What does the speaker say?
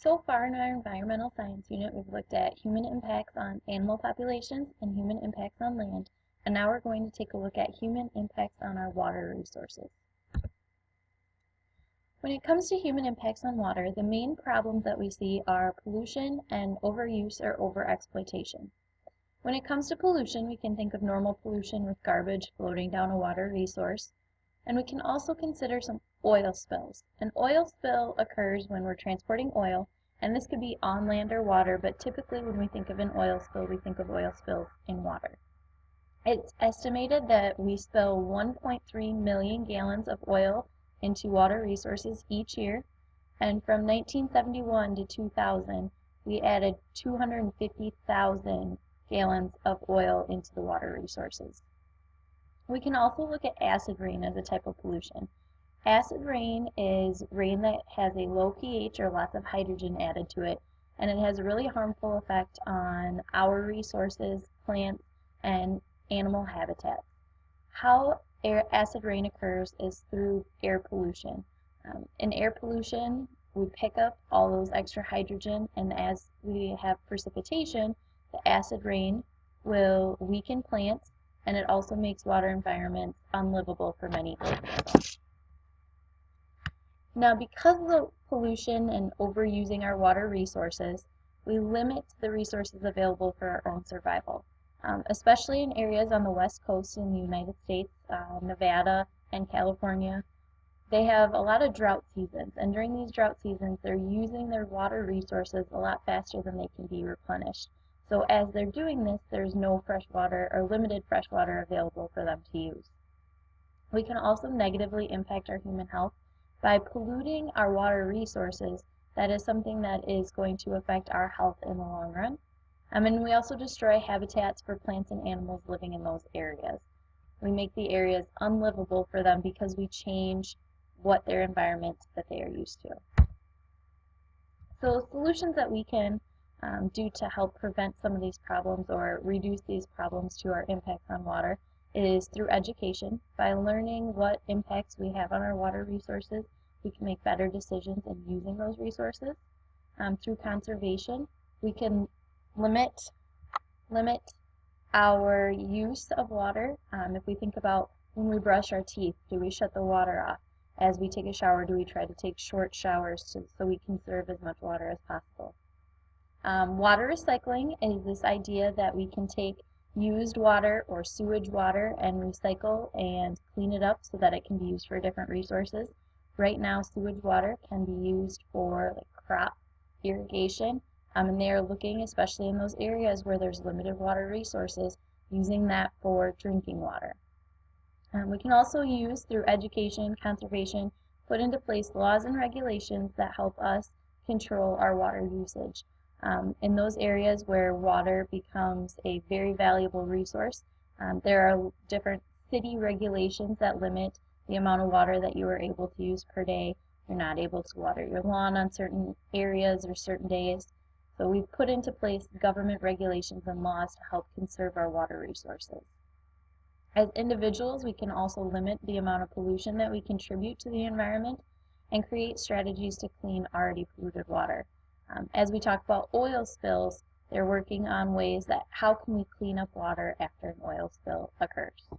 So far in our environmental science unit, we've looked at human impacts on animal populations and human impacts on land, and now we're going to take a look at human impacts on our water resources. When it comes to human impacts on water, the main problems that we see are pollution and overuse or overexploitation. When it comes to pollution, we can think of normal pollution with garbage floating down a water resource, and we can also consider some oil spills. An oil spill occurs when we're transporting oil, and this could be on land or water, but typically when we think of an oil spill, we think of oil spills in water. It's estimated that we spill 1.3 million gallons of oil into water resources each year, and from 1971 to 2000, we added 250,000 gallons of oil into the water resources. We can also look at acid rain as a type of pollution. Acid rain is rain that has a low pH or lots of hydrogen added to it, and it has a really harmful effect on our resources, plants, and animal habitats. How acid rain occurs is through air pollution. In air pollution, we pick up all those extra hydrogen, and as we have precipitation, the acid rain will weaken plants, and it also makes water environments unlivable for many things. Now, because of the pollution and overusing our water resources, we limit the resources available for our own survival. Especially in areas on the west coast in the United States, Nevada and California, they have a lot of drought seasons, and during these drought seasons, they're using their water resources a lot faster than they can be replenished. So as they're doing this, there's no fresh water or limited fresh water available for them to use. We can also negatively impact our human health by polluting our water resources. That is something that is going to affect our health in the long run. And we also destroy habitats for plants and animals living in those areas. We make the areas unlivable for them because we change what their environment that they are used to. So solutions that we can do to help prevent some of these problems or reduce these problems to our impacts on water is through education. By learning what impacts we have on our water resources, we can make better decisions in using those resources. Through conservation, we can limit our use of water. If we think about when we brush our teeth, do we shut the water off? As we take a shower, do we try to take short showers so we conserve as much water as possible? Water recycling is this idea that we can take used water or sewage water and recycle and clean it up so that it can be used for different resources. Right now, sewage water can be used for crop irrigation, and they are looking, especially in those areas where there's limited water resources, using that for drinking water. We can also use, through education, conservation, put into place laws and regulations that help us control our water usage. In those areas where water becomes a very valuable resource, there are different city regulations that limit the amount of water that you are able to use per day. You're not able to water your lawn on certain areas or certain days. So we've put into place government regulations and laws to help conserve our water resources. As individuals, we can also limit the amount of pollution that we contribute to the environment and create strategies to clean already polluted water. As we talk about oil spills, they're working on ways that how can we clean up water after an oil spill occurs.